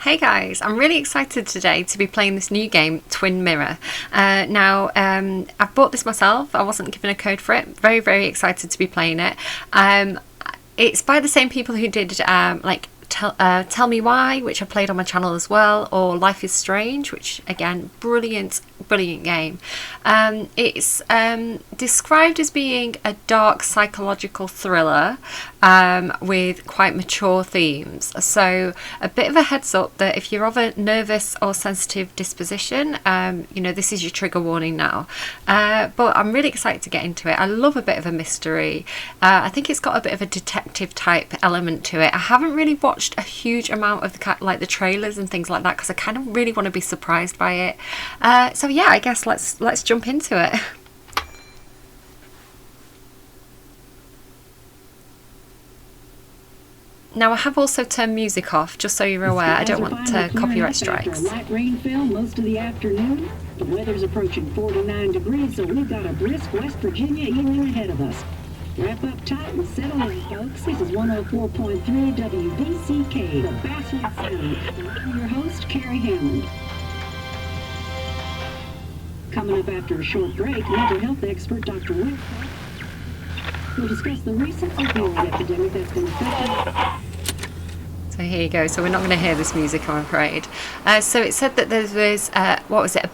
Hey guys, I'm really excited today to be playing this new game, Twin Mirror. I've bought this myself. I wasn't given a code for it. Very, very excited to be playing it. It's by the same people who did Tell Me Why, which I played on my channel as well, or Life is Strange, which again, brilliant game. It's described as being a dark psychological thriller with quite mature themes. So a bit of a heads up that if you're of a nervous or sensitive disposition, this is your trigger warning now. But I'm really excited to get into it. I love a bit of a mystery. I think it's got a bit of a detective type element to it. I haven't really watched a huge amount of the trailers and things like that because I kind of really want to be surprised by it. So yeah, I guess let's jump into it. Now I have also turned music off, just so you're aware. I don't want copyright strikes. Light rainfall most of the afternoon. The weather's approaching 49 degrees, so we've got a brisk West Virginia evening ahead of us. Wrap up tight and settle in, folks. This is 104.3 WBCK, the Basswood Sound. I'm your host, Carrie Hammond. Coming up after a short break, mental health expert Dr. Wick will discuss the recent opioid epidemic that's been affecting. So here you go. So we're not going to hear this music, I'm afraid. So it said that there was, a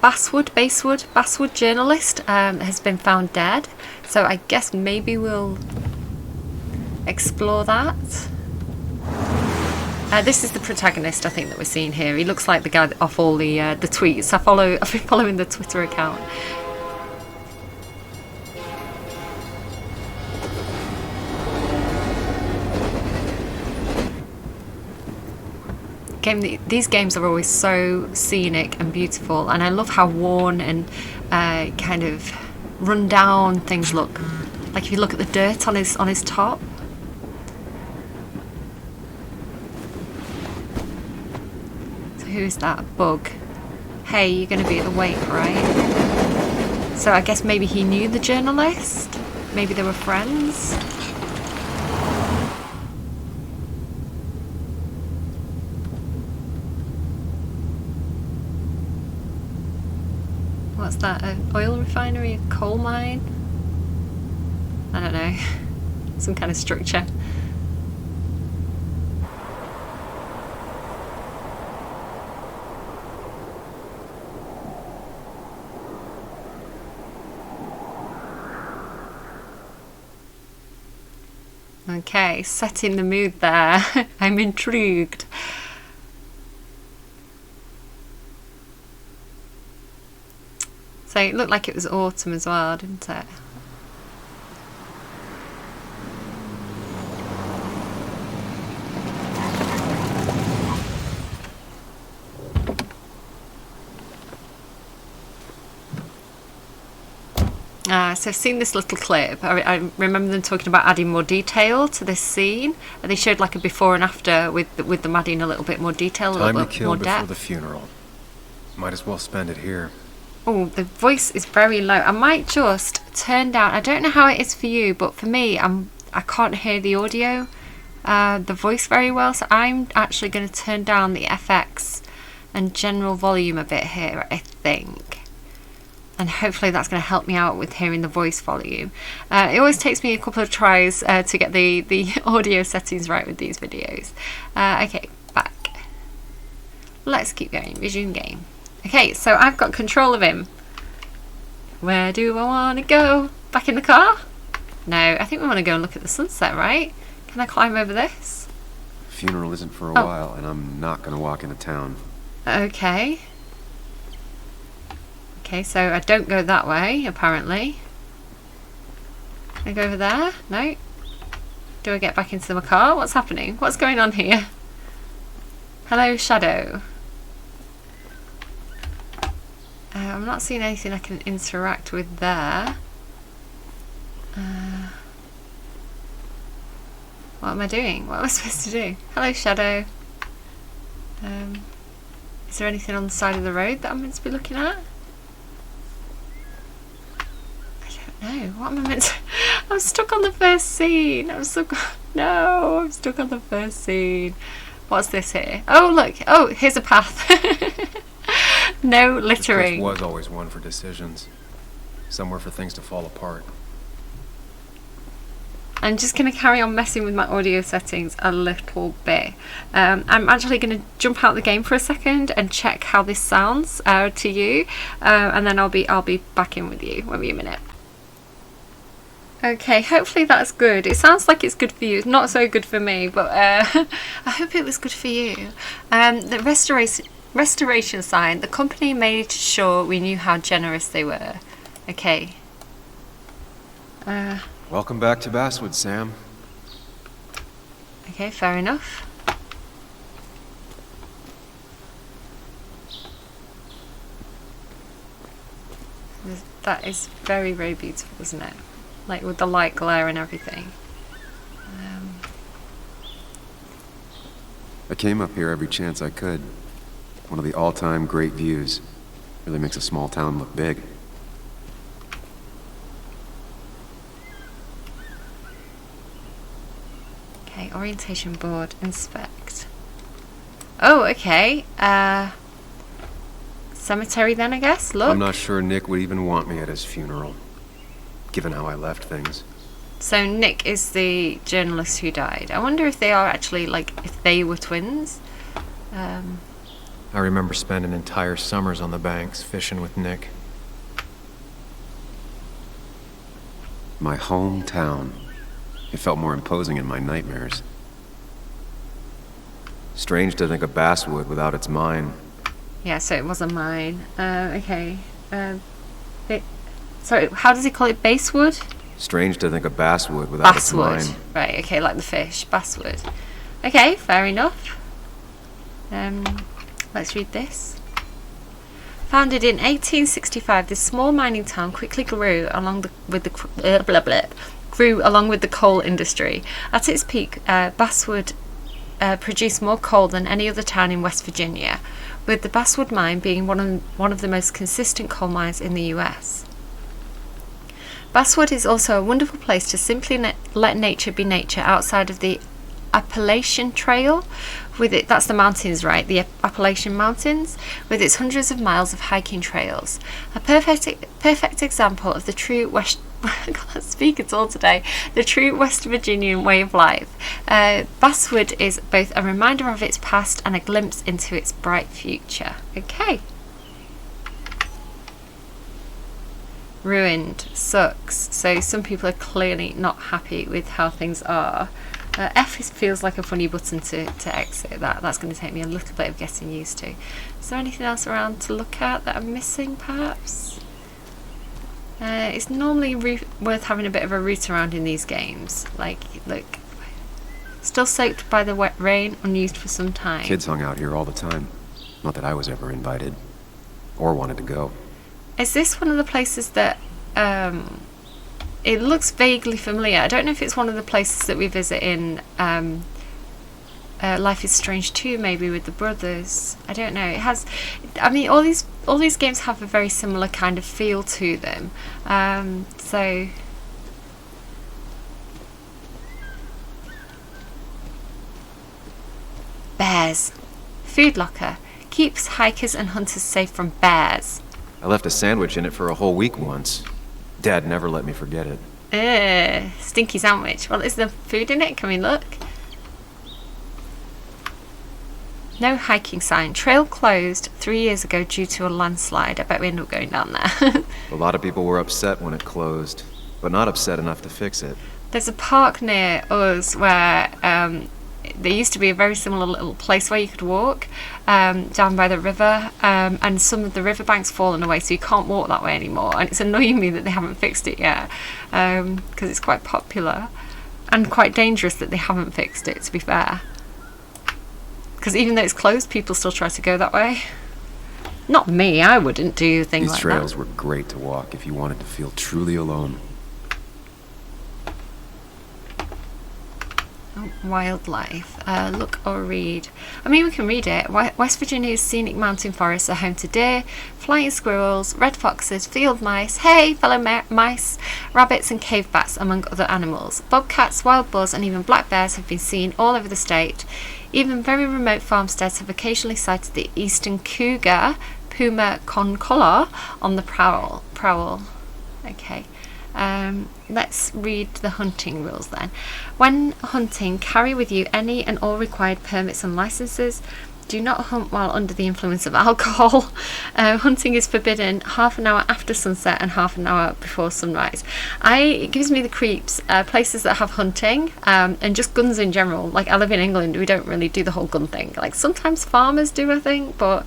Basswood journalist has been found dead. So I guess maybe we'll explore that. This is the protagonist, I think, that we're seeing here. He looks like the guy off all the tweets. I've been following the Twitter account. These games are always so scenic and beautiful, and I love how worn and kind of run down things look. Like if you look at the dirt on his top. So who's that? Bug. Hey, you're going to be awake, right? So I guess maybe he knew the journalist. Maybe they were friends. What's that? An oil refinery? A coal mine? I don't know. Some kind of structure. Okay, setting the mood there. I'm intrigued. So it looked like it was autumn as well, didn't it? So I've seen this little clip. I remember them talking about adding more detail to this scene. They showed like a before and after with them adding a little bit more detail, a little bit more depth. Time to kill before the funeral. Might as well spend it here. Oh, the voice is very low. I might just turn down. I don't know how it is for you, but for me, I can't hear the audio, the voice very well. So I'm actually going to turn down the FX and general volume a bit here, I think. And hopefully that's going to help me out with hearing the voice volume. It always takes me a couple of tries to get the audio settings right with these videos. Okay, back. Let's keep going. Resume game. Okay, so I've got control of him. Where do I want to go? Back in the car? No, I think we want to go and look at the sunset, right? Can I climb over this? Funeral isn't for a while, and I'm not going to walk into town. Okay. Okay, so I don't go that way, apparently. Can I go over there? No. Do I get back into my car? What's happening? What's going on here? Hello, Shadow. I'm not seeing anything I can interact with there. What am I doing? What am I supposed to do? Hello, Shadow. Is there anything on the side of the road that I'm meant to be looking at? I don't know. What am I meant to... I'm stuck on the first scene. No, I'm stuck on the first scene. What's this here? Oh, look. Oh, here's a path. No littering. This place was always one for decisions. Somewhere for things to fall apart. I'm just going to carry on messing with my audio settings a little bit. I'm actually going to jump out the game for a second and check how this sounds to you, and then I'll be back in with you. Won't be a minute. Okay, hopefully that's good. It sounds like it's good for you. It's not so good for me, but I hope it was good for you. The restoration sign. The company made sure we knew how generous they were. Okay. Welcome back to Basswood, Sam. Okay, fair enough. That is very, very beautiful, isn't it? Like with the light glare and everything. I came up here every chance I could. One of the all-time great views. Really makes a small town look big. Okay, orientation board, inspect. Oh, okay. Cemetery then, I guess. Look. I'm not sure Nick would even want me at his funeral, given how I left things. So Nick is the journalist who died. I wonder if they are actually, like, if they were twins. I remember spending entire summers on the banks fishing with Nick. My hometown. It felt more imposing in my nightmares. Strange to think of Basswood without its mine. Yeah, so it was a mine. Okay. Sorry, how does he call it? Basswood? Strange to think of Basswood without its Basswood. mine. Right, okay, like the fish. Basswood. Okay, fair enough. Let's read this. Founded in 1865, this small mining town quickly grew along with the coal industry. At its peak, Basswood produced more coal than any other town in West Virginia, with the Basswood mine being one of the most consistent coal mines in the US. Basswood is also a wonderful place to simply let nature be nature outside of the Appalachian Trail, that's the mountains, right? The Appalachian Mountains, with its hundreds of miles of hiking trails. A perfect example of the true I can't speak at all today. The true West Virginian way of life. Basswood is both a reminder of its past and a glimpse into its bright future. Okay. Ruined. Sucks. So some people are clearly not happy with how things are. Feels like a funny button to exit. That's going to take me a little bit of getting used to. Is there anything else around to look at that I'm missing, perhaps? It's normally worth having a bit of a route around in these games. Like, look. Still soaked by the wet rain, unused for some time. Kids hung out here all the time. Not that I was ever invited. Or wanted to go. Is this one of the places that... it looks vaguely familiar. I don't know if it's one of the places that we visit in Life is Strange 2, maybe with the brothers. I don't know. It has... I mean, all these games have a very similar kind of feel to them. So... Bears. Food locker. Keeps hikers and hunters safe from bears. I left a sandwich in it for a whole week once. Dad never let me forget it. Stinky sandwich. Well, is there food in it? Can we look? No hiking sign. Trail closed 3 years ago due to a landslide. I bet we end up going down there. A lot of people were upset when it closed, but not upset enough to fix it. There's a park near us where there used to be a very similar little place where you could walk down by the river, and some of the riverbank's fallen away, so you can't walk that way anymore, and it's annoying me that they haven't fixed it yet, because it's quite popular and quite dangerous that they haven't fixed it, to be fair, because even though it's closed, people still try to go that way. Not me, I wouldn't do things like that. These trails were great to walk if you wanted to feel truly alone. Wildlife. Look or read. I mean, we can read it. West Virginia's scenic mountain forests are home to deer, flying squirrels, red foxes, field mice, hey, fellow mice, rabbits and cave bats, among other animals. Bobcats, wild boars and even black bears have been seen all over the state. Even very remote farmsteads have occasionally sighted the eastern cougar, Puma concolor, on the prowl. Okay. Let's read the hunting rules then. When hunting, carry with you any and all required permits and licenses. Do not hunt while under the influence of alcohol. Hunting is forbidden half an hour after sunset and half an hour before sunrise. It gives me the creeps. Places that have hunting and just guns in general. Like, I live in England, we don't really do the whole gun thing. Like, sometimes farmers do, I think, but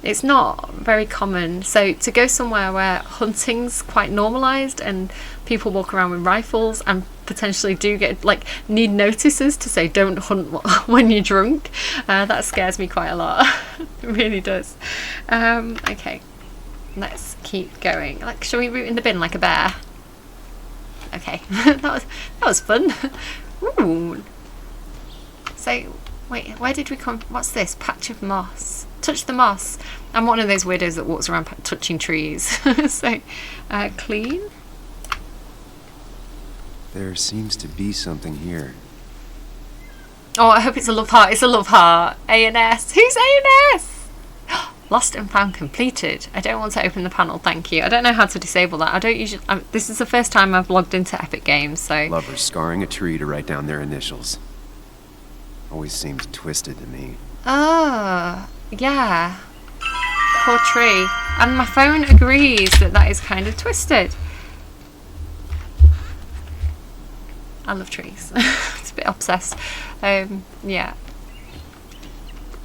it's not very common. So to go somewhere where hunting's quite normalised and people walk around with rifles and potentially do get, like, need notices to say don't hunt when you're drunk, that scares me quite a lot. It really does. Okay, let's keep going. Like, shall we root in the bin like a bear? Okay. that was fun. Ooh. So wait, where did we come? What's this? Patch of moss. Touch the moss. I'm one of those weirdos that walks around touching trees. So clean. There seems to be something here. Oh, I hope it's a love heart. It's a love heart. A&S. Who's A&S? Lost and found completed. I don't want to open the panel, thank you. I don't know how to disable that. I don't usually. This is the first time I've logged into Epic Games, so. Lovers scarring a tree to write down their initials. Always seems twisted to me. Oh, yeah. Poor tree. And my phone agrees that is kind of twisted. I love trees. It's a bit obsessed. Yeah.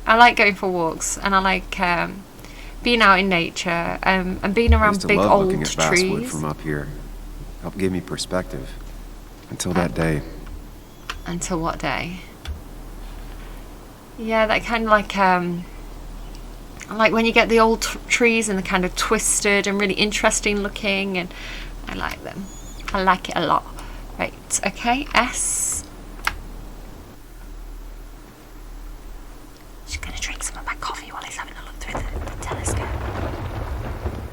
I like going for walks, and I like being out in nature and being around big old looking at basswood trees. from up here. Helped give me perspective. Until that day. Until what day? Yeah, that kind of like when you get the old trees and they're kind of twisted and really interesting looking, and I like them. I like it a lot. Right, okay, S. She's gonna drink some of my coffee while he's having a look through the telescope.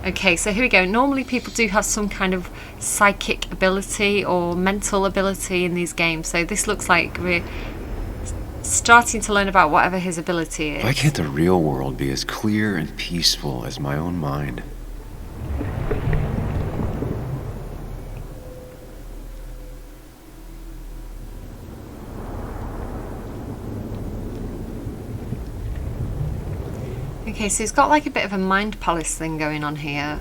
Okay, so here we go. Normally people do have some kind of psychic ability or mental ability in these games, so this looks like we're starting to learn about whatever his ability is. Why can't the real world be as clear and peaceful as my own mind? Okay, so he's got like a bit of a mind palace thing going on here.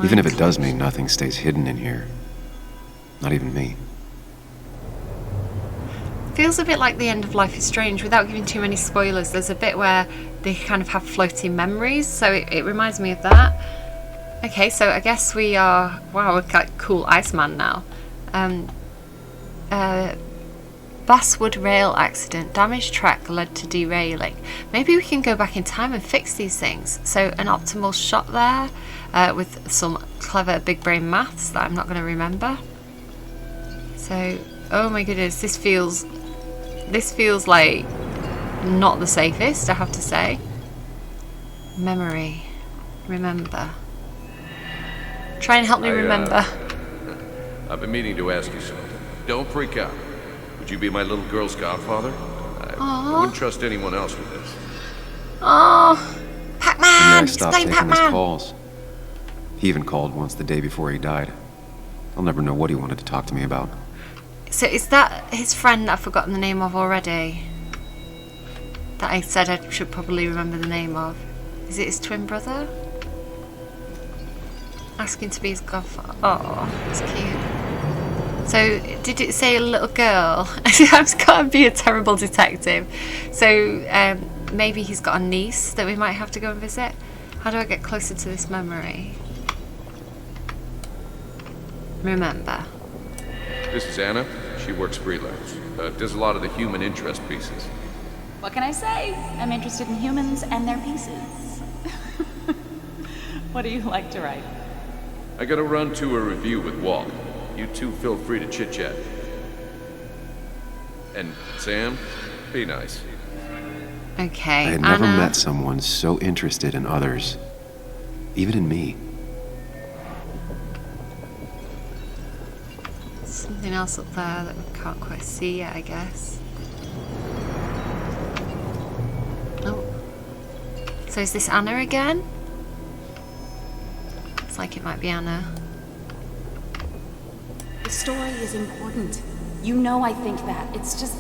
Even if it does mean nothing stays hidden in here. Not even me. Feels a bit like the end of Life is Strange. Without giving too many spoilers, there's a bit where they kind of have floating memories, so it reminds me of that. Okay, so I guess we are... Wow, we're like cool Iceman now. Basswood rail accident. Damaged track led to derailing. Maybe we can go back in time and fix these things. So an optimal shot there with some clever big brain maths that I'm not going to remember. So, oh my goodness, this feels like not the safest, I have to say. Memory. Remember. Try and help me remember. I've been meaning to ask you something. Don't freak out. Would you be my little girl's godfather? I wouldn't trust anyone else with this. Oh, Pac-Man! I He's stopped playing taking his Pac-Man! calls. He even called once the day before he died. I'll never know what he wanted to talk to me about. So is that his friend that I've forgotten the name of already? That I said I should probably remember the name of. Is it his twin brother? Asking to be his godfather. Oh, that's cute. So, did it say a little girl? I've got to be a terrible detective. So, maybe he's got a niece that we might have to go and visit. How do I get closer to this memory? Remember. This is Anna. She works freelance. Does a lot of the human interest pieces. What can I say? I'm interested in humans and their pieces. What do you like to write? I gotta run to a review with Walt. You two feel free to chit-chat. And Sam, be nice. Okay, I had never met someone so interested in others. Even in me. Something else up there that we can't quite see yet, I guess. So is this Anna again? Looks like it might be Anna. The story is important. You know I think that. It's just...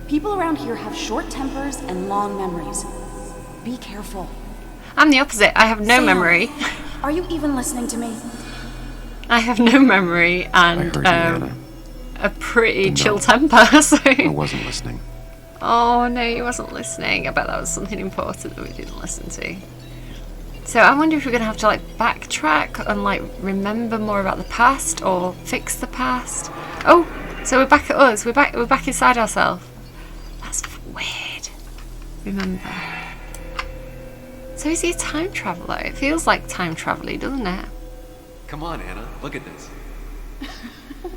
people around here have short tempers and long memories. Be careful. I'm the opposite. I have no Sam, memory. Are you even listening to me? I have no memory I and heard you, Anna. a pretty No. chill temper. So. I wasn't listening. Oh no, he wasn't listening. I bet that was something important that we didn't listen to. So I wonder if we're gonna have to like backtrack and like remember more about the past or fix the past. Oh, so we're back at us. We're back inside ourselves. That's weird. Remember. So is he a time traveller? It feels like time travel-y, doesn't it? Come on, Anna. Look at this.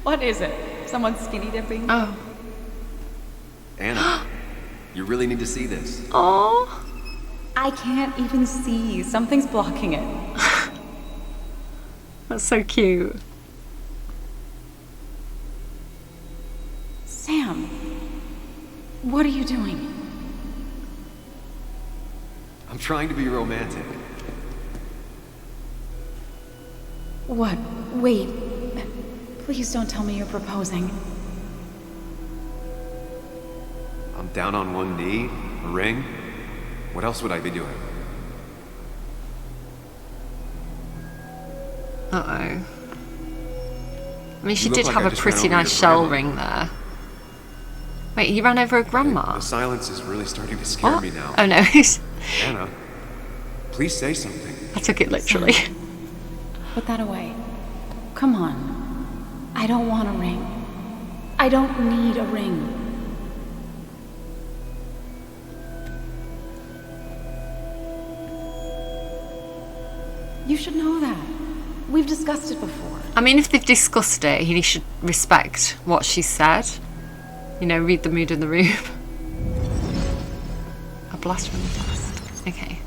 What is it? Someone skinny dipping? Oh. Anna, you really need to see this. Oh. I can't even see. Something's blocking it. That's so cute. Sam, what are you doing? I'm trying to be romantic. What? Wait. Please don't tell me you're proposing. I'm down on one knee, a ring. What else would I be doing? Uh-oh. I mean, she You look did like have I a just ran pretty over nice your shell grandma. ring there. Wait, he ran over a grandma? The silence is really starting to scare What? me now. Oh no, Anna, please say something. I took it literally. Put that away. Come on. I don't want a ring. I don't need a ring. You should know that. We've discussed it before. I mean, if they've discussed it, he should respect what she said. You know, read the mood in the room. A blast from the past. Okay.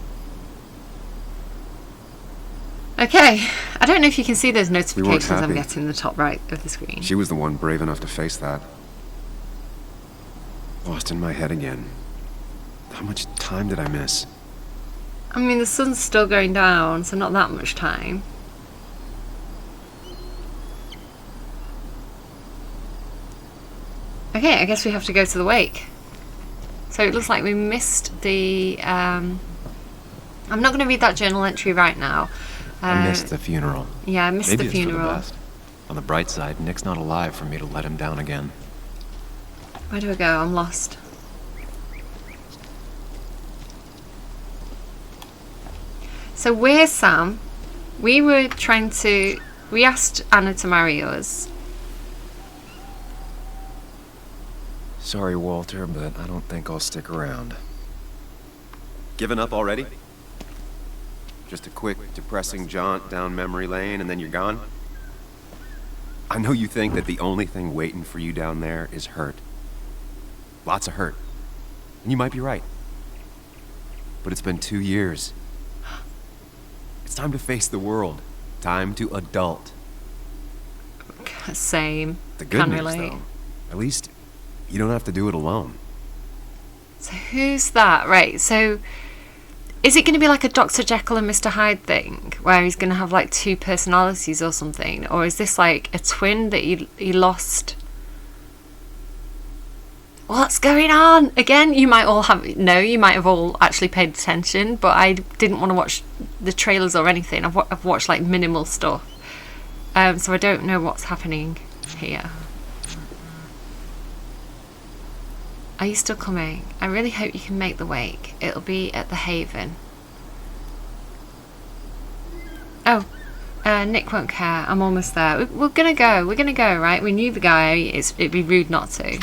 Okay. I don't know if you can see those notifications I'm happy. getting in the top right of the screen. She was the one brave enough to face that. Lost in my head again. How much time did I miss? I mean, the sun's still going down, so not that much time. Okay, I guess we have to go to the wake. So it looks like we missed the... I'm not going to read that journal entry right now. I missed the funeral. Yeah, I missed Maybe the it's for funeral. the best. On the bright side, Nick's not alive for me to let him down again. Where do I go? I'm lost. So where's Sam? We were trying to... We asked Anna to marry us. Sorry, Walter, but I don't think I'll stick around. Given up already? Just a quick, depressing jaunt down memory lane and then you're gone? I know you think that the only thing waiting for you down there is hurt. Lots of hurt. And you might be right. But it's been 2 years. It's time to face the world. Time to adult. Same. The good Can news, relate. though, at least you don't have to do it alone. So who's that? Right, so... Is it going to be like a Dr. Jekyll and Mr. Hyde thing, where he's going to have like 2 personalities or something? Or is this like a twin that he lost? What's going on? Again, you might all have... No, you might have all actually paid attention, but I didn't want to watch the trailers or anything. I've watched like minimal stuff. So I don't know what's happening here. Are you still coming? I really hope you can make the wake. It'll be at the Haven. Oh, Nick won't care. I'm almost there. We're gonna go. We're gonna go, right? We knew the guy. It'd be rude not to.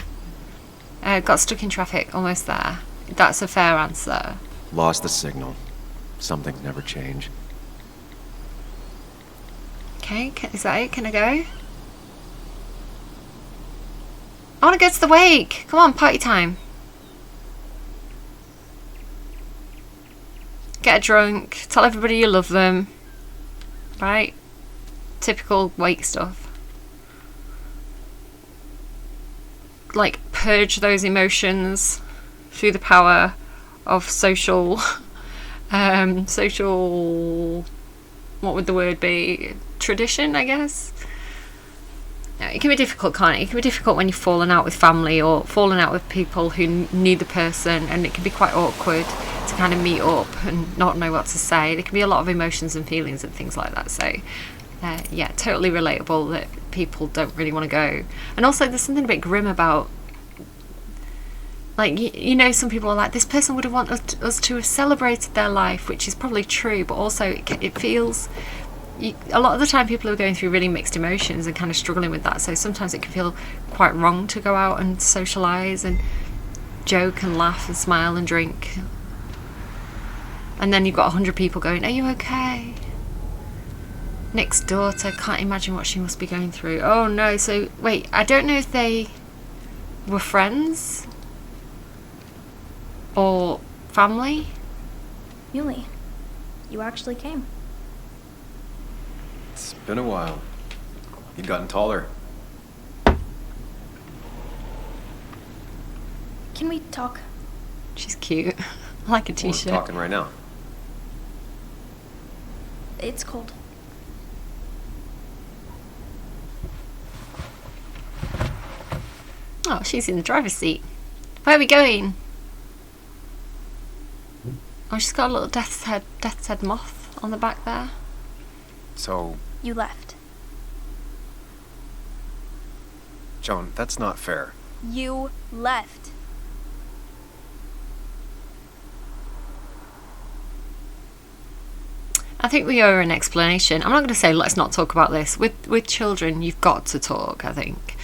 Got stuck in traffic. Almost there. That's a fair answer. Lost the signal. Some things never change. Okay, is that it? Can I go? I want to go to the wake. Come on, party time. Get drunk. Tell everybody you love them. Right? Typical wake stuff. Like, purge those emotions through the power of social social, what would the word be? Tradition, I guess. It can be difficult, can't it? It can be difficult when you're falling out with family or falling out with people who need the person, and it can be quite awkward to kind of meet up and not know what to say. There can be a lot of emotions and feelings and things like that. So, yeah, totally relatable that people don't really want to go. And also, there's something a bit grim about, like, you know, some people are like, this person would have wanted us to have celebrated their life, which is probably true, but also it feels... a lot of the time people are going through really mixed emotions and kind of struggling with that, so sometimes it can feel quite wrong to go out and socialise and joke and laugh and smile and drink, and then you've got 100 people going, are you okay? Nick's daughter, can't imagine what she must be going through. Oh no. So wait, I don't know if they were friends or family. Muley, you actually came. It's been a while. You've gotten taller. Can we talk? She's cute. I like a We're t-shirt. talking right now. It's cold. Oh, she's in the driver's seat. Where are we going? Oh, she's got a little death's head moth on the back there. So, You left. Joan, that's not fair. You left. I think we owe her an explanation. I'm not going to say let's not talk about this. With children, you've got to talk, I think.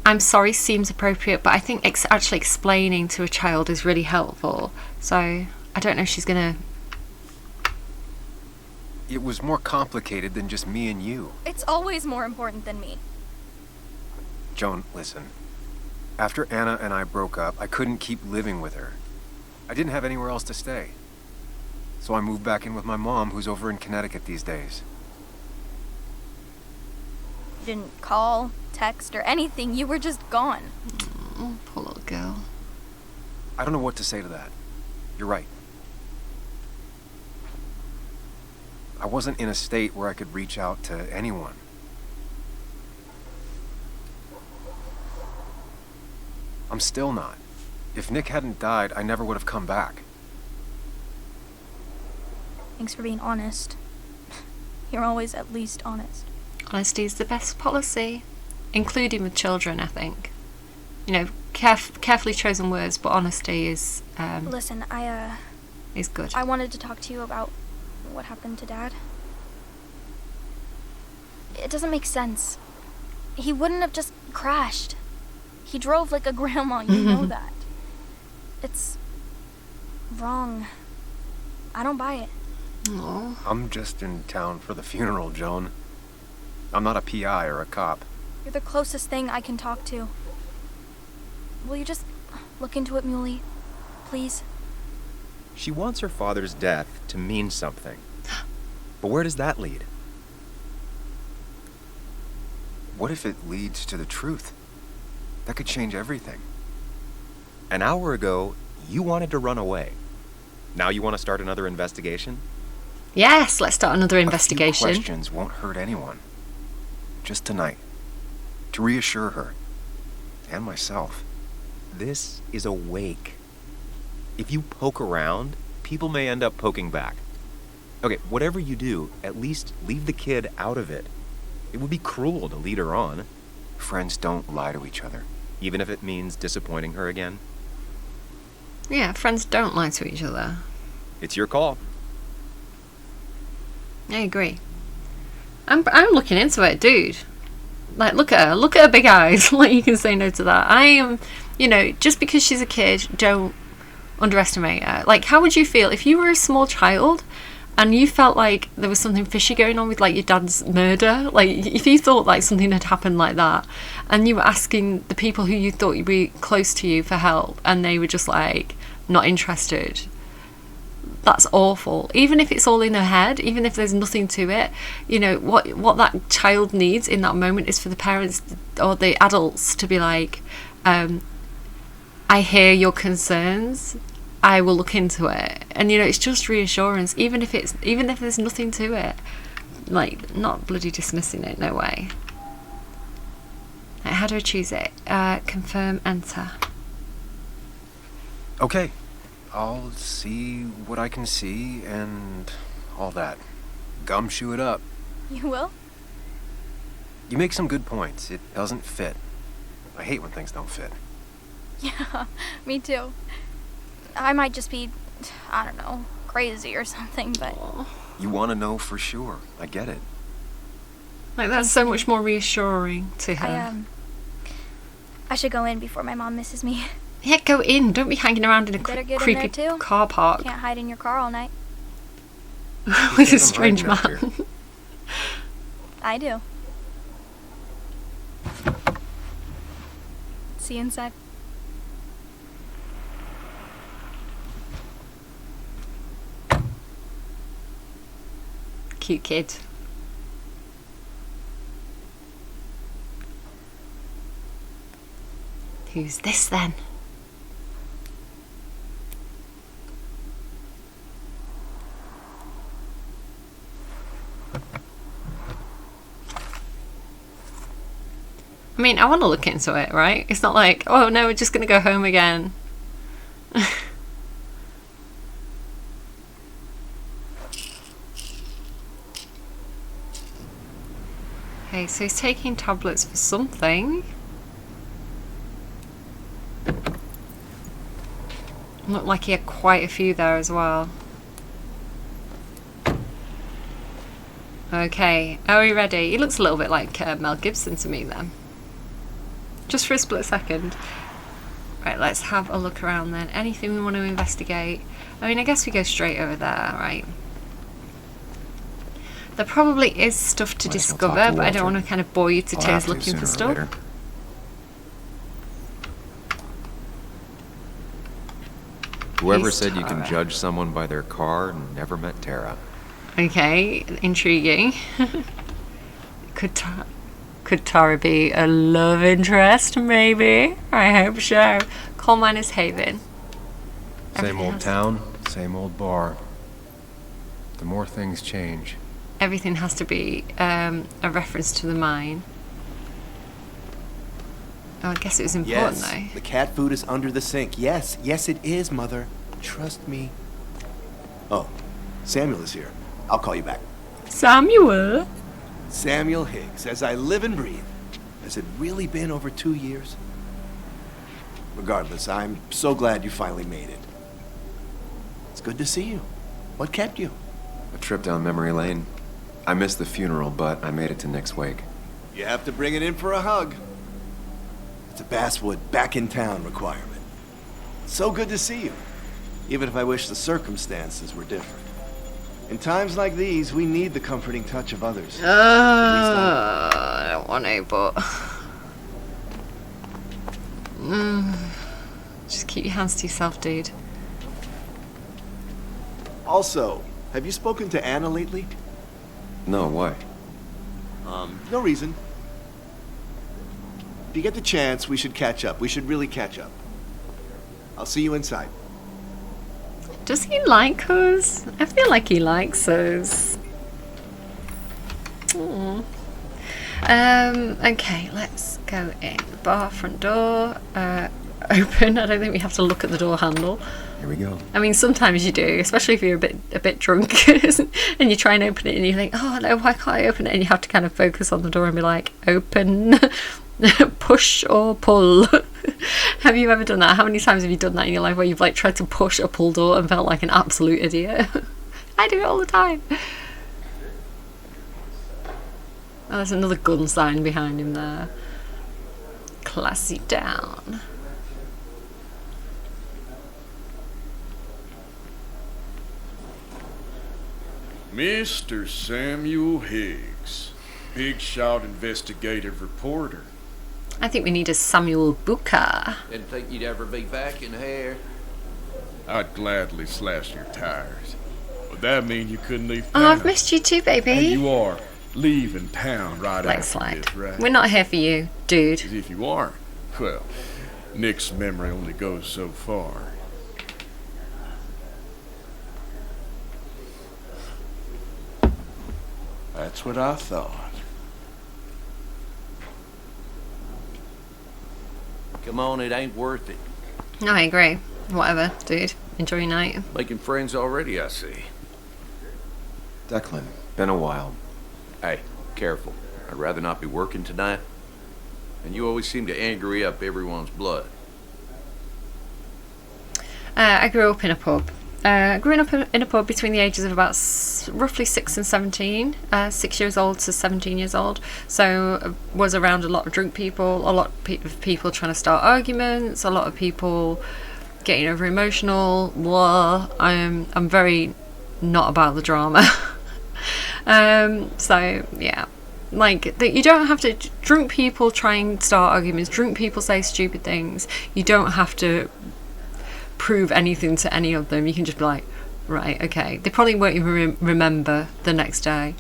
I'm sorry seems appropriate, but I think actually explaining to a child is really helpful. So I don't know if she's going to... It was more complicated than just me and you. It's always more important than me. Joan, listen. After Anna and I broke up, I couldn't keep living with her. I didn't have anywhere else to stay. So I moved back in with my mom, who's over in Connecticut these days. You didn't call, text, or anything. You were just gone. Oh, poor little girl. I don't know what to say to that. You're right. I wasn't in a state where I could reach out to anyone. I'm still not. If Nick hadn't died, I never would have come back. Thanks for being honest. You're always at least honest. Honesty is the best policy, including with children, I think. You know, carefully chosen words, but honesty is Listen, is good. I wanted to talk to you about what happened to Dad. It doesn't make sense. He wouldn't have just crashed. He drove like a grandma, you know that. It's wrong. I don't buy it. Aww. I'm just in town for the funeral, Joan. I'm not a PI or a cop. You're the closest thing I can talk to. Will you just look into it, Muley? Please? She wants her father's death to mean something. But where does that lead? What if it leads to the truth? That could change everything. An hour ago, you wanted to run away. Now you want to start another investigation? Yes, let's start another A investigation. few questions won't hurt anyone. Just tonight. To reassure her. And myself. This is a wake. If you poke around, people may end up poking back. Okay, whatever you do, at least leave the kid out of it. It would be cruel to lead her on. Friends don't lie to each other. Even if it means disappointing her again. Yeah, friends don't lie to each other. It's your call. I agree. I'm looking into it, dude. Like, look at her big eyes. Like, you can say no to that. I am, you know, just because she's a kid, don't underestimate her. Like, how would you feel if you were a small child and you felt like there was something fishy going on with, like, your dad's murder? Like, if you thought, like, something had happened like that and you were asking the people who you thought would be close to you for help and they were just, like, not interested. That's awful. Even if it's all in her head, even if there's nothing to it, you know, what that child needs in that moment is for the parents or the adults to be like, I hear your concerns I will look into it. And you know, it's just reassurance, even if there's nothing to it. Like, not bloody dismissing it, no way. Right, how do I choose it? Confirm, enter. Okay. I'll see what I can see and all that. Gumshoe it up. You will? You make some good points. It doesn't fit. I hate when things don't fit. Yeah, me too. I might just be, I don't know, crazy or something, but... You want to know for sure. I get it. Like, that's so much more reassuring to her. I should go in before my mom misses me. Yeah, go in. Don't be hanging around in a Better get in creepy there too. car park. Can't hide in your car all night. With a strange man. I do. See you inside. Cute kid. Who's this then? I mean, I want to look into it, right? It's not like, oh no, we're just going to go home again. Okay, so he's taking tablets for something. Looked like he had quite a few there as well. Okay, are we ready? He looks a little bit like Mel Gibson to me then. Just for a split second. Right, let's have a look around then. Anything we want to investigate? I mean, I guess we go straight over there, right? There probably is stuff to discover, but I don't want to kind of bore you to tears looking for stuff. Whoever said you can judge someone by their car never met Tara. Okay, intriguing. Could Tara be a love interest, maybe? I hope so. Coal Miners Haven. Same old town, same old bar. The more things change. Everything has to be a reference to the mine. Oh, I guess it was important though. The cat food is under the sink. Yes, it is, Mother. Trust me. Oh, Samuel is here. I'll call you back. Samuel? Samuel Higgs, as I live and breathe. Has it really been over 2 years? Regardless, I'm so glad you finally made it. It's good to see you. What kept you? A trip down memory lane. I missed the funeral, but I made it to Nick's wake. You have to bring it in for a hug. It's a Basswood back in town requirement. So good to see you, even if I wish the circumstances were different. In times like these, we need the comforting touch of others. I don't want to, but... Just keep your hands to yourself, dude. Also, have you spoken to Anna lately? No, why? No reason. If you get the chance, we should catch up. We should really catch up. I'll see you inside. Does he like us? I feel like he likes us. Aww. Okay, let's go in. Bar front door, open. I don't think we have to look at the door handle. Here we go. I mean, sometimes you do, especially if you're a bit drunk and you try and open it and you think, oh no, why can't I open it? And you have to kind of focus on the door and be like, open, push or pull. Have you ever done that? How many times have you done that in your life where you've like tried to push a pull door and felt like an absolute idiot? I do it all the time. Oh, there's another gun sign behind him there. Classy down. Mr. Samuel Higgs, big shot investigative reporter. I think we need a Samuel Booker. Didn't think you'd ever be back in here. I'd gladly slash your tires. Would that mean you couldn't leave Oh, town? I've missed you too, baby. And you are leaving town right Like after slide. this, right? We're not here for you, dude. As if you aren't. Well, Nick's memory only goes so far. That's what I thought. Come on, it ain't worth it. No, I agree. Whatever, dude. Enjoy your night. Making friends already, I see. Declan, been a while. Hey, careful. I'd rather not be working tonight. And you always seem to angry up everyone's blood. I grew up in a pub. Growing up in a pub between the ages of about roughly 6 and 17, 6 years old to 17 years old. So was around a lot of drunk people, a lot of people trying to start arguments, a lot of people getting over emotional. Blah. I'm very not about the drama. So yeah, like that. You don't have to. Drunk people try and start arguments. Drunk people say stupid things. You don't have to prove anything to any of them. You can just be like, right, okay. They probably won't even remember the next day.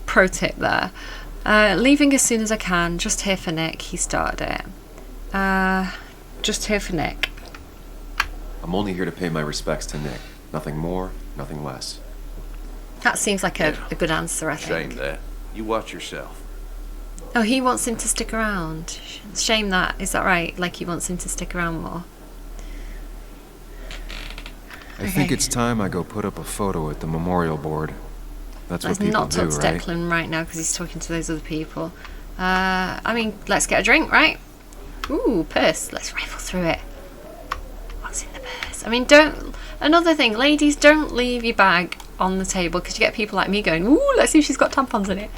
Pro tip there. Leaving as soon as I can. Just here for Nick. He started it. Just here for Nick. I'm only here to pay my respects to Nick. Nothing more, nothing less. That seems like a good answer, I think. Shame that. You watch yourself. Oh, he wants him to stick around. Shame that. Is that right? Like he wants him to stick around more. I think it's time I go put up a photo at the memorial board. That's what people not do, talk to right? Declan right now because he's talking to those other people. I mean, let's get a drink, right? Ooh, purse. Let's rifle through it. What's in the purse? I mean, another thing, ladies, don't leave your bag on the table because you get people like me going, ooh, let's see if she's got tampons in it.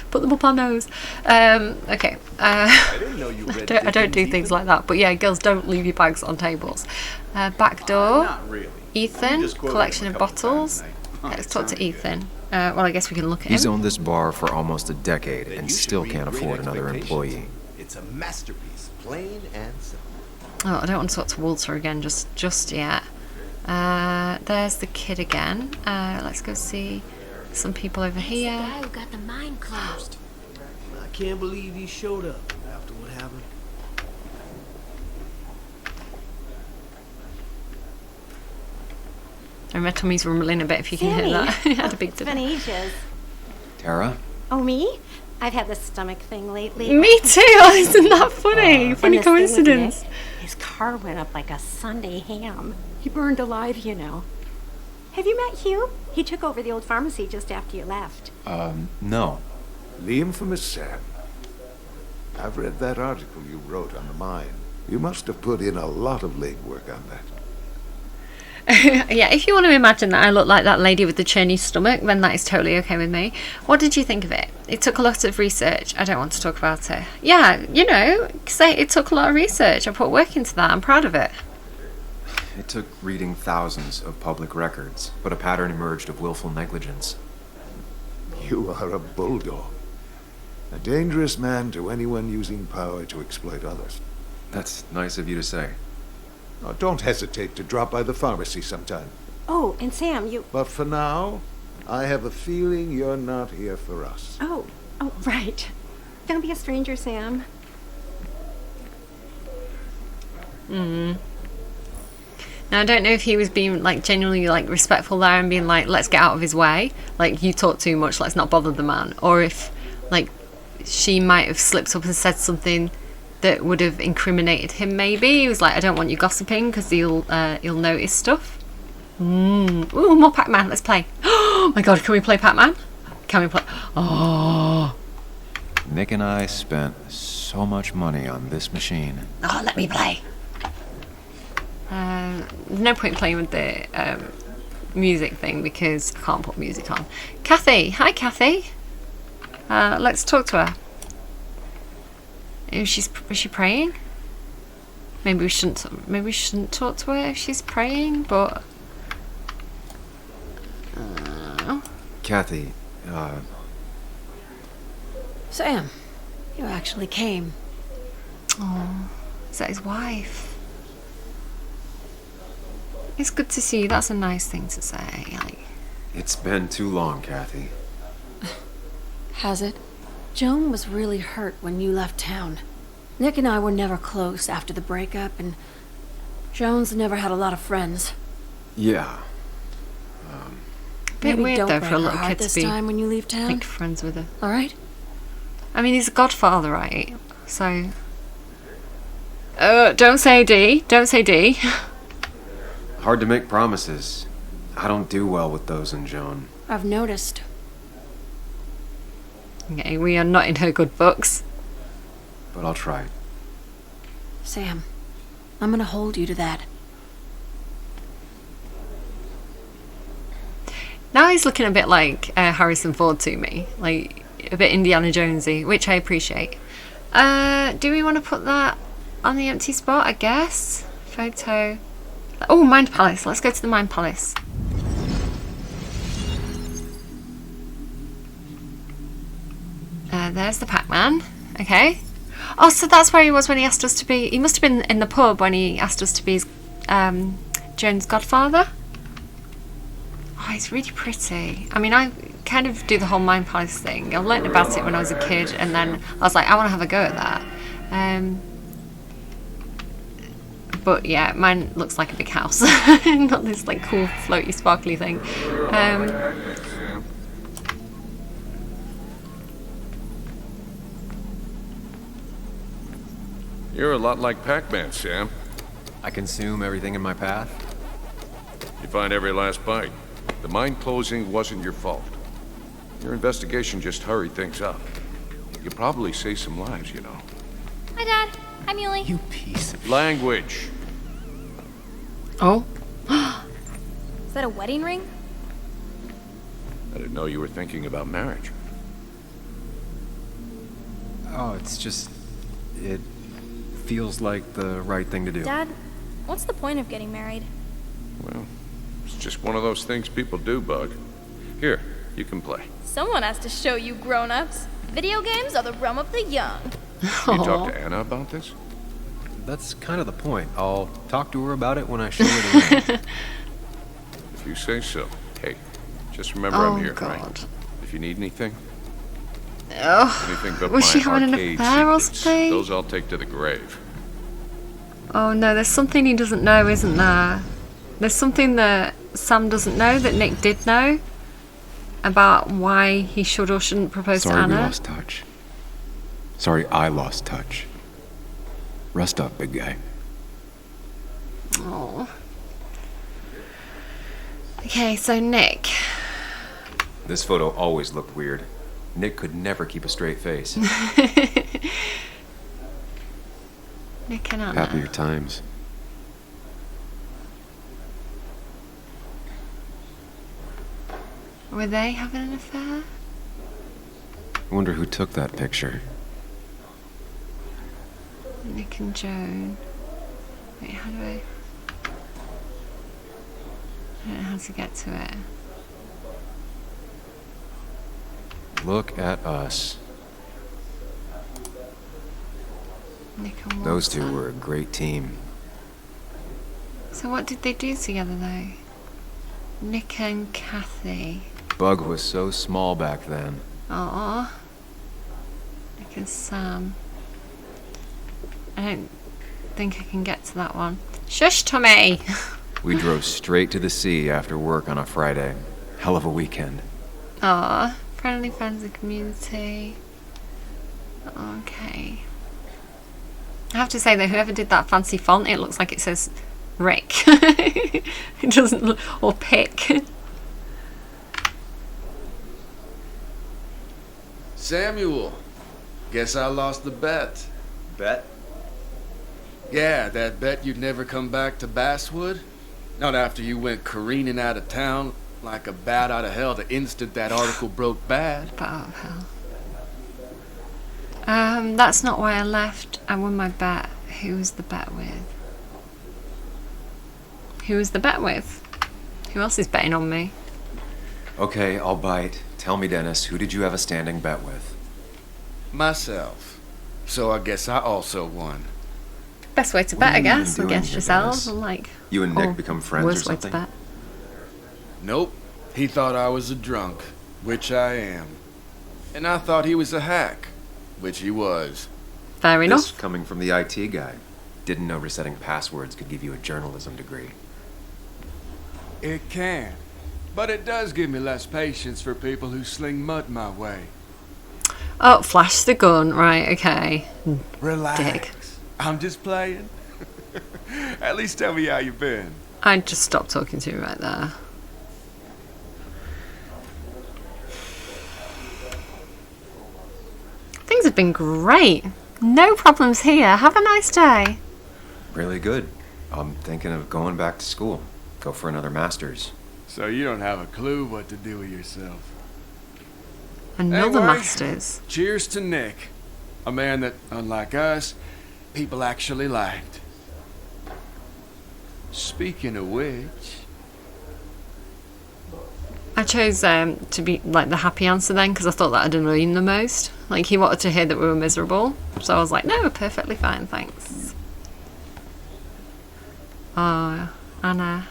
Put them up our nose. Okay. I don't do things like that. But yeah, girls, don't leave your bags on tables. Back door. Not really. Ethan, collection of bottles. Let's talk to Ethan. Well, I guess we can look at him. He's owned this bar for almost a decade and still can't afford another employee. It's a masterpiece, plain and simple. Oh, I don't want to talk to Walter again just yet. There's the kid again. Let's go see some people over here. The guy who got the mine closed. I can't believe he showed up after what happened. And my tummy's rumbling a bit if you can hear that. I had a big dinner. Phoenicia's. Tara? Oh, me? I've had the stomach thing lately. Me too! Isn't that funny? Funny And this thing with coincidence. Nick, his car went up like a Sunday ham. He burned alive, you know. Have you met Hugh? He took over the old pharmacy just after you left. No. The infamous Sam. I've read that article you wrote on the mine. You must have put in a lot of legwork on that. Yeah, if you want to imagine that I look like that lady with the churny stomach, then that is totally okay with me. What did you think of it? It took a lot of research. I don't want to talk about it. Yeah, you know, say it took a lot of research. I put work into that. I'm proud of it. It took reading thousands of public records, but a pattern emerged of willful negligence. You are a bulldog. A dangerous man to anyone using power to exploit others. That's nice of you to say. Now, don't hesitate to drop by the pharmacy sometime. Oh, and Sam, you... But for now, I have a feeling you're not here for us. Oh, right. Don't be a stranger, Sam. Now, I don't know if he was being, like, genuinely, like, respectful there and being like, let's get out of his way. Like, you talk too much, let's not bother the man. Or if, like, she might have slipped up and said something that would have incriminated him, maybe. He was like, I don't want you gossiping because he'll notice stuff. Ooh, more Pac-Man. Let's play. Oh my god, can we play Pac-Man? Can we play? Oh. Nick and I spent so much money on this machine. Oh, let me play. There's no point playing with the music thing because I can't put music on. Kathy. Hi, Kathy. Let's talk to her. Is she praying? Maybe we shouldn't talk to her if she's praying, but Kathy, Sam, you actually came. oh, is that his wife? It's good to see you. That's a nice thing to say. Like, it's been too long, Kathy. Has it? Joan was really hurt when you left town. Nick and I were never close after the breakup, and Joan's never had a lot of friends. Yeah. Bit Maybe weird don't though break for a her little heart kid to this be time when you leave town. like friends with her. All right? I mean, he's a godfather, right? So... don't say D. Don't say D. Hard to make promises. I don't do well with those in Joan. I've noticed. Okay, we are not in her good books. But I'll try. Sam, I'm gonna hold you to that. Now he's looking a bit like Harrison Ford to me. Like, a bit Indiana Jonesy, which I appreciate. Do we want to put that on the empty spot, I guess? Photo. Oh, Mind Palace. Let's go to the Mind Palace. There's the Pac-Man. Okay. Oh, so that's where he was when he asked us to be... He must have been in the pub when he asked us to be his, Joan's godfather. Oh, he's really pretty. I mean, I kind of do the whole Mind Palace thing. I learnt about it when I was a kid, and then I was like, I want to have a go at that. But yeah, mine looks like a big house. Not this like cool, floaty, sparkly thing. You're a lot like Pac-Man, Sam. I consume everything in my path. You find every last bite. The mine closing wasn't your fault. Your investigation just hurried things up. You probably saved some lives, you know. Hi, Dad. Hi, Muley. You piece of... Language. Oh. Is that a wedding ring? I didn't know you were thinking about marriage. Oh, it's just... It feels like the right thing to do. Dad, what's the point of getting married? Well, it's just one of those things people do, Bug. Here, you can play. Someone has to show you grown-ups. Video games are the realm of the young. You talk to Anna about this? That's kind of the point. I'll talk to her about it when I show her the ring. If you say so. Hey, just remember I'm here, God. right? If you need anything, Oh, anything but was my she having an arcade affair or secrets, something? those I'll take to the grave. Oh no, there's something he doesn't know, isn't there? There's something that Sam doesn't know that Nick did know about why he should or shouldn't propose to Sorry we Anna. lost touch. Sorry I lost touch. Rest up, big guy. Oh. Okay, so Nick. This photo always looked weird. Nick could never keep a straight face. Nick and Anna. Happier times. Were they having an affair? I wonder who took that picture. Nick and Joan. Wait, how do I don't know how to get to it. Look at us. Nick and Those two Walter. were a great team. So what did they do together though? Nick and Kathy. Bug was so small back then. Aww. Nick and Sam. I don't think I can get to that one. Shush, Tommy! We drove straight to the sea after work on a Friday. Hell of a weekend. Aw, friendly friends and community. Okay. I have to say though, whoever did that fancy font, it looks like it says Rick. It doesn't look, or Pick. Samuel, guess I lost the bet. Bet? Yeah, that bet you'd never come back to Basswood. Not after you went careening out of town like a bat out of hell the instant that article broke bad. Bat out of hell. That's not why I left. I won my bet. Who was the bet with? Who was the bet with? Who else is betting on me? Okay, I'll bite. Tell me, Dennis, who did you have a standing bet with? Myself. So I guess I also won. Best way to What bet, are I you guess, even doing against here, yourselves. Dennis? I'm like, You and Nick become friends or worst way to something? bet. Nope. He thought I was a drunk, which I am. And I thought he was a hack, which he was. Fair enough. This coming from the IT guy. Didn't know resetting passwords could give you a journalism degree. It can. But it does give me less patience for people who sling mud my way. Oh, flash the gun. Right, okay. Relax. Dick. I'm just playing. At least tell me how you been. I just stopped talking to you right there. Things have been great. No problems here. Have a nice day. Really good. I'm thinking of going back to school. Go for another master's. So you don't have a clue what to do with yourself. Another Anyway, master's. Cheers to Nick. A man that, unlike us, people actually liked. Speaking of which... I chose to be like the happy answer then because I thought that I'd annoy him the most. Like he wanted to hear that we were miserable, so I was like, no, we're perfectly fine, thanks. Oh, Anna.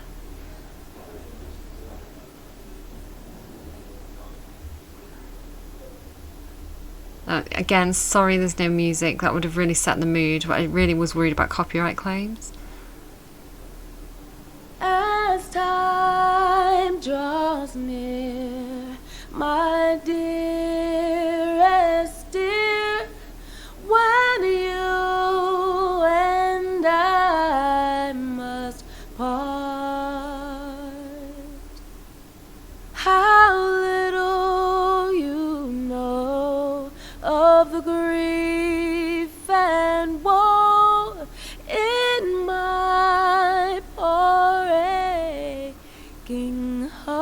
Again, sorry there's no music. That would have really set the mood, but I really was worried about copyright claims. As time draws near, my dearest dear, when you and I must part, how little you know of the grief and woe in my poor aching heart.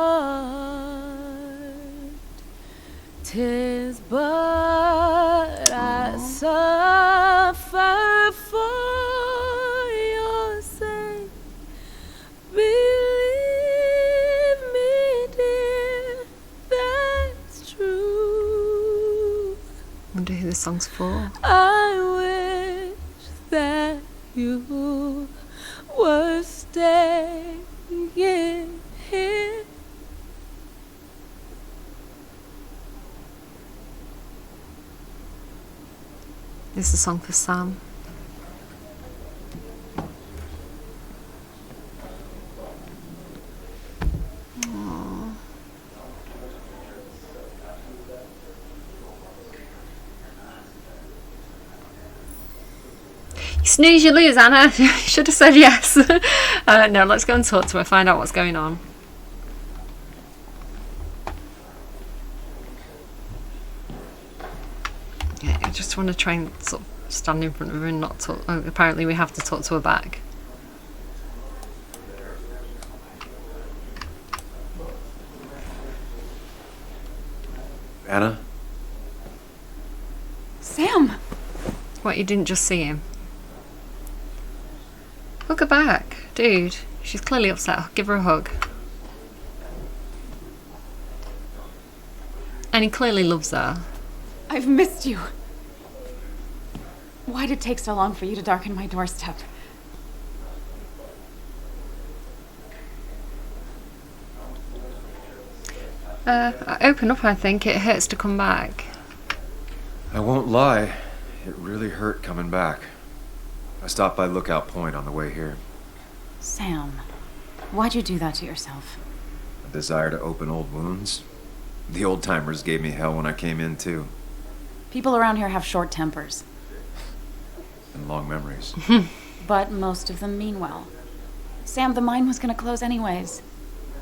'Tis but I suffer for your sake. Believe me, dear, that's true. Wonder who the song's for. I wish that you were staying here. This is a song for Sam. Aww. You snooze, you lose, Anna. Should have said yes. No, let's go and talk to her, find out what's going on. Yeah, I just want to try and sort of stand in front of her and not talk. Oh, apparently we have to talk to her back. Anna? Sam! What, you didn't just see him? Hug her back. Dude, she's clearly upset. Give her a hug. And he clearly loves her. I've missed you. Why'd it take so long for you to darken my doorstep? Open up, I think. It hurts to come back. I won't lie. It really hurt coming back. I stopped by Lookout Point on the way here. Sam, why'd you do that to yourself? A desire to open old wounds. The old-timers gave me hell when I came in, too. People around here have short tempers. And long memories. But most of them mean well. Sam, the mine was gonna close anyways.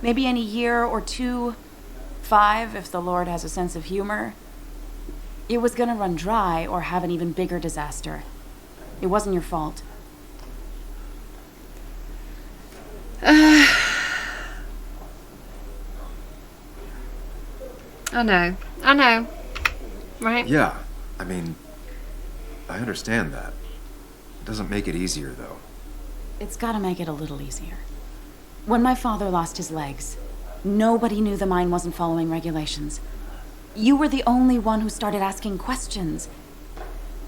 Maybe in a year or 2, 5, if the Lord has a sense of humor. It was gonna run dry or have an even bigger disaster. It wasn't your fault. I know. Right? Yeah, I mean, I understand that. It doesn't make it easier, though. It's gotta make it a little easier. When my father lost his legs, nobody knew the mine wasn't following regulations. You were the only one who started asking questions.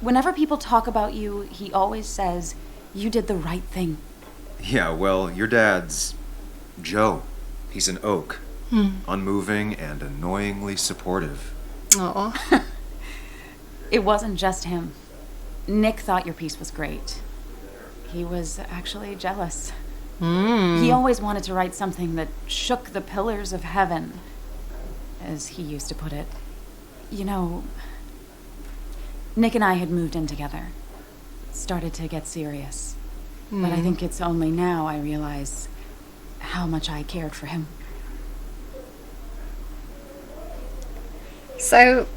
Whenever people talk about you, he always says, you did the right thing. Yeah, well, your dad's Joe. He's an oak. Unmoving and annoyingly supportive. Aw. It wasn't just him. Nick thought your piece was great. He was actually jealous. He always wanted to write something that shook the pillars of heaven, as he used to put it. You know, Nick and I had moved in together. Started to get serious. But I think it's only now I realize how much I cared for him. So,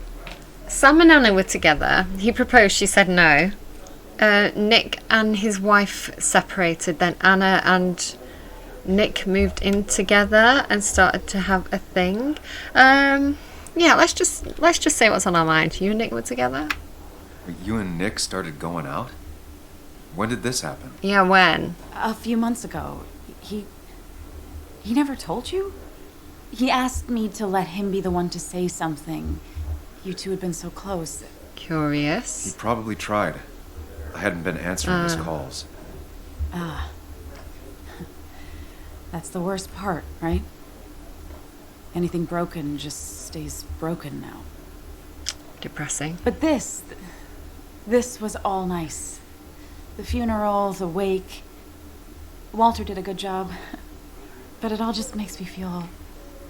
Sam and Anna were together. He proposed, she said no. Nick and his wife separated. Then Anna and Nick moved in together and started to have a thing. Yeah, let's just say what's on our mind. You and Nick were together? You and Nick started going out? When did this happen? Yeah, when? A few months ago. He never told you? He asked me to let him be the one to say something. You two had been so close. Curious. He probably tried. I hadn't been answering his calls. That's the worst part, right? Anything broken just stays broken now. Depressing. But this was all nice. The funeral, the wake. Walter did a good job. But it all just makes me feel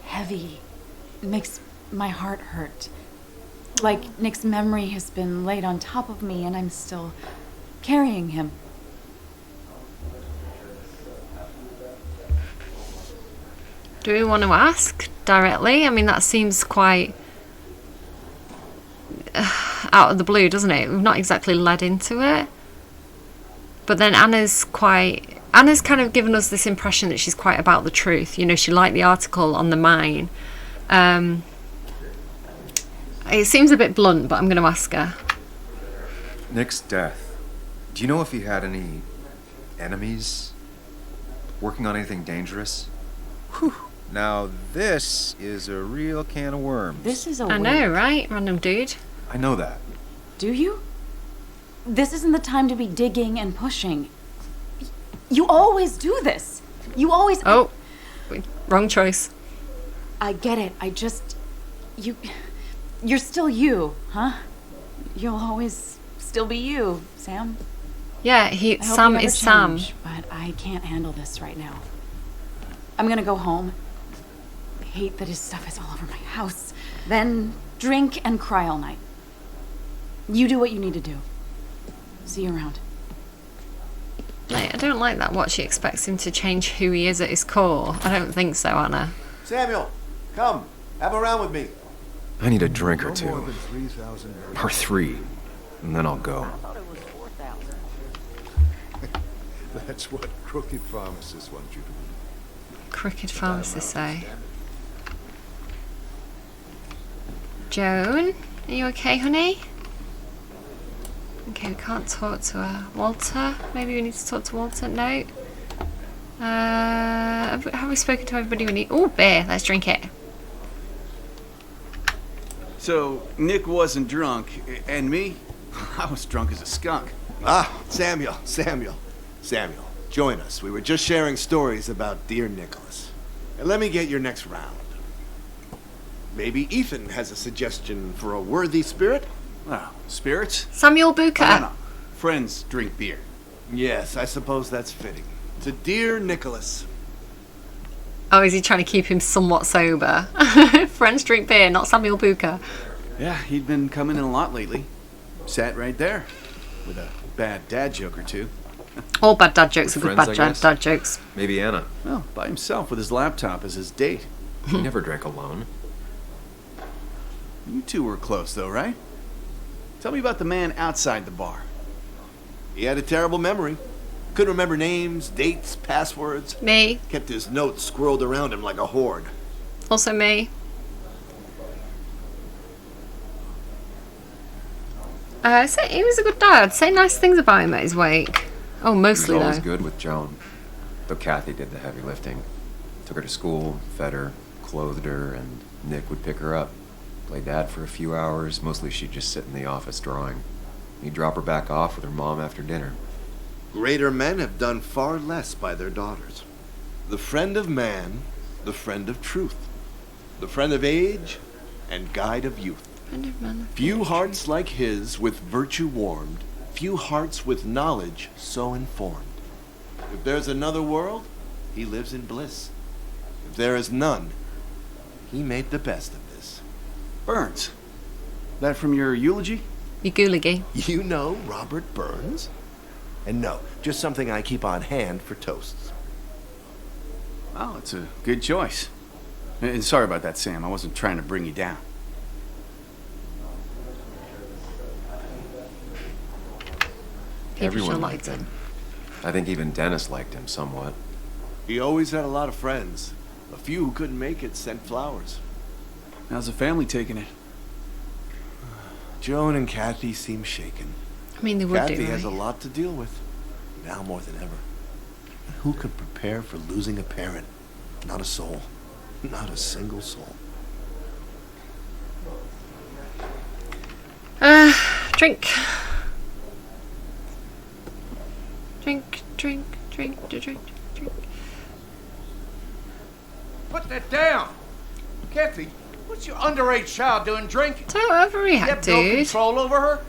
heavy. It makes my heart hurt. Like Nick's memory has been laid on top of me and I'm still carrying him. Do we want to ask directly? I mean, that seems quite out of the blue, doesn't it? We've not exactly led into it. But then Anna's kind of given us this impression that she's quite about the truth. You know, she liked the article on the mine. It seems a bit blunt, but I'm going to ask her. Nick's death. Do you know if he had any enemies? Working on anything dangerous? Whew. Now this is a real can of worms. This is a I know, right? Random dude. I know that. Do you? This isn't the time to be digging and pushing. You always do this. You always... Oh, wrong choice. I get it. You're still you, huh? You'll always still be you, Sam. Yeah, Sam is Sam. But I can't handle this right now. I'm gonna go home. I hate that his stuff is all over my house. Then drink and cry all night. You do what you need to do. See you around. I don't like that, what she expects him to change who he is at his core. I don't think so, Anna. Samuel, come. Have a round with me. I need a drink or two. No more than 3,000 Or 3. And then I'll go. That's what crooked pharmacists want you to do. Crooked pharmacists say. Joan, are you okay, honey? Okay, we can't talk to her. Walter? Maybe we need to talk to Walter? No. Have we spoken to everybody we need? Oh, beer. Let's drink it. So, Nick wasn't drunk, and me? I was drunk as a skunk. Samuel, join us. We were just sharing stories about dear Nicholas. And let me get your next round. Maybe Ethan has a suggestion for a worthy spirit? Oh, spirits? Samuel Bucher. No. Friends drink beer. Yes, I suppose that's fitting. To dear Nicholas. Oh, is he trying to keep him somewhat sober? Friends drink beer, not Samuel Bucher. Yeah, he'd been coming in a lot lately. Sat right there. With a bad dad joke or two. All bad dad jokes are good Friends, bad dad jokes. Maybe Anna. Well, by himself with his laptop as his date. He never drank alone. You two were close, though, right? Tell me about the man outside the bar. He had a terrible memory. Couldn't remember names, dates, passwords. Me. Kept his notes squirreled around him like a hoard. Also me. So he was a good dad. Say nice things about him at his wake. Oh, mostly He was always though. good with Joan. Though Kathy did the heavy lifting. Took her to school, fed her, clothed her, and Nick would pick her up. Play dad for a few hours. Mostly she'd just sit in the office drawing. He'd drop her back off with her mom after dinner. Greater men have done far less by their daughters. The friend of man, the friend of truth. The friend of age, and guide of youth. Few hearts like his with virtue warmed, few hearts with knowledge so informed. If there's another world, he lives in bliss. If there is none, he made the best of this. Burns. That from your eulogy? Eulogy. You know Robert Burns? And no, just something I keep on hand for toasts. Well, it's a good choice. And sorry about that, Sam. I wasn't trying to bring you down. Everyone liked him. I think even Dennis liked him somewhat. He always had a lot of friends. A few who couldn't make it sent flowers. How's the family taking it? Joan and Kathy seem shaken. I mean, they would Kathy do, has a right? lot to deal with, now more than ever. Who could prepare for losing a parent? Not a soul. Not a single soul. Drink. Drink, drink, drink, drink, drink. Put that down! Kathy, what's your underage child doing drinking? Don't overreact, You have no dude. control over her?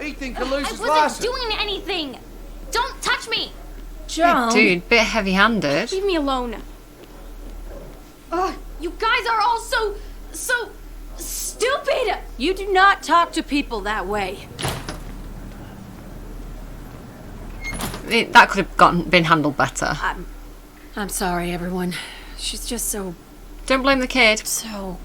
Ethan could lose I his wasn't license. doing anything! Don't touch me! Hey, dude, bit heavy-handed. Leave me alone. Ugh, you guys are all so stupid! You do not talk to people that way. That could have been handled better. I'm sorry, everyone. She's just so... Don't blame the kid. So...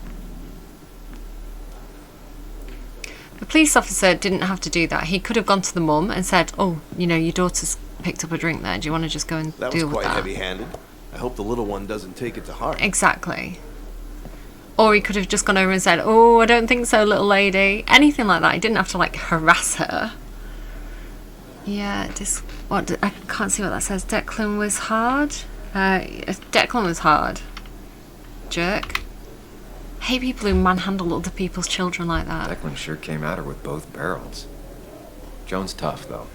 The police officer didn't have to do that. He could have gone to the mum and said, oh, you know, your daughter's picked up a drink there. Do you want to just go and That was deal with quite that? heavy-handed. I hope the little one doesn't take it to heart. Exactly. Or he could have just gone over and said, oh, I don't think so, little lady. Anything like that. He didn't have to, like, harass her. Yeah, I can't see what that says. Declan was hard. Declan was hard. Jerk. I hate people who manhandle other people's children like that. Declan sure came at her with both barrels. Joan's tough, though.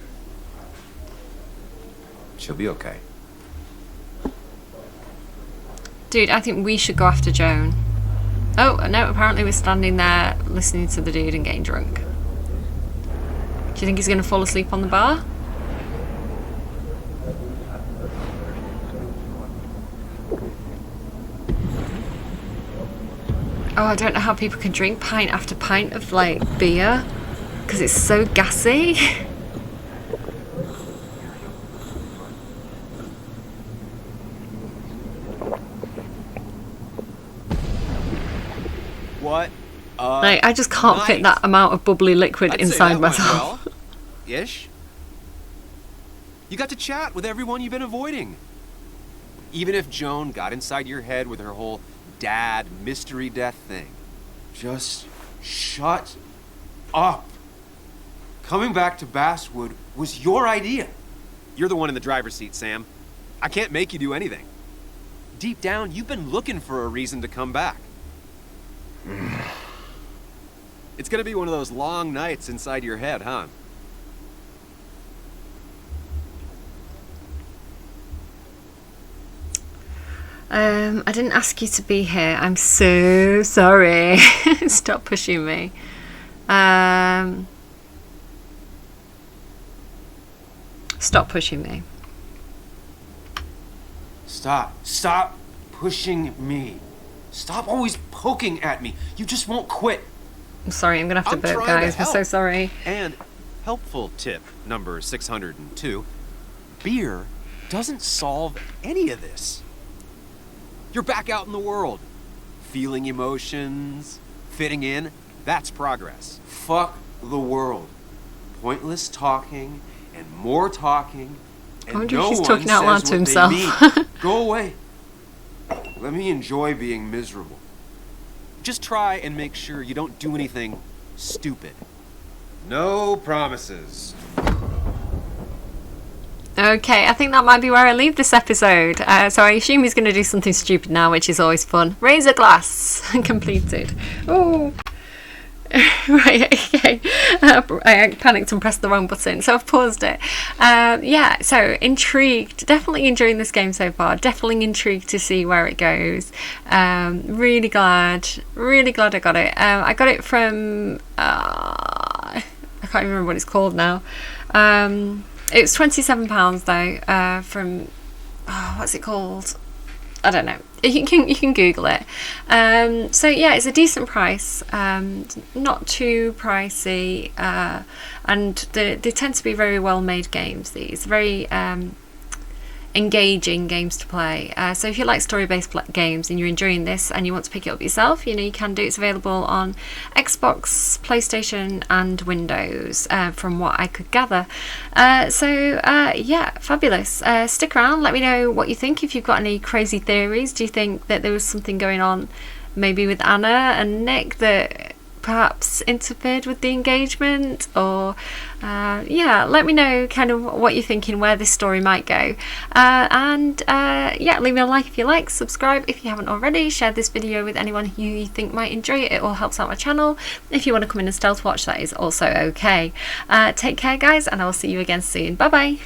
She'll be okay. Dude, I think we should go after Joan. Oh, no, apparently we're standing there listening to the dude and getting drunk. Do you think he's going to fall asleep on the bar? Oh, I don't know how people can drink pint after pint of, like, beer. Because it's so gassy. What? Like, I just can't fit that amount of bubbly liquid I'd say inside that went myself. well. Ish. You got to chat with everyone you've been avoiding. Even if Joan got inside your head with her whole dad mystery death thing. Just shut up. Coming back to Basswood was your idea. You're the one in the driver's seat, Sam. I can't make you do anything. Deep down, you've been looking for a reason to come back. It's gonna be one of those long nights inside your head, huh? I didn't ask you to be here. I'm so sorry. Stop pushing me. Stop pushing me. Stop pushing me. Stop always poking at me. You just won't quit. I'm sorry, I'm gonna have to burp, guys. I'm so sorry. And helpful tip number 602. Beer doesn't solve any of this. You're back out in the world. Feeling emotions, fitting in, that's progress. Fuck the world. Pointless talking and more talking, and I wonder no if he's one talking out loud says to what himself. they mean. Go away. Let me enjoy being miserable. Just try and make sure you don't do anything stupid. No promises. Okay, I think that might be where I leave this episode. So I assume he's going to do something stupid now, which is always fun. Raise a glass. Completed. Oh. Right, okay. I panicked and pressed the wrong button, so I've paused it. Yeah, so intrigued. Definitely enjoying this game so far. Definitely intrigued to see where it goes. Really glad I got it. I got it from... I can't remember what it's called now. It's £27 though, from what's it called? I don't know. You can Google it. So yeah, it's a decent price, not too pricey, and they tend to be very well made games. These very engaging games to play. So if you like story-based games and you're enjoying this and you want to pick it up yourself, you know, you can do. It's available on Xbox, PlayStation and Windows, from what I could gather. Yeah, fabulous. Stick around, let me know what you think. If you've got any crazy theories, do you think that there was something going on maybe with Anna and Nick that perhaps interfered with the engagement? Or yeah, let me know kind of what you're thinking, where this story might go, and yeah, leave me a like if you like, subscribe if you haven't already, share this video with anyone who you think might enjoy it. It all helps out my channel. If you want to come in and stealth watch, that is also okay. Take care guys, and I will see you again soon. Bye bye.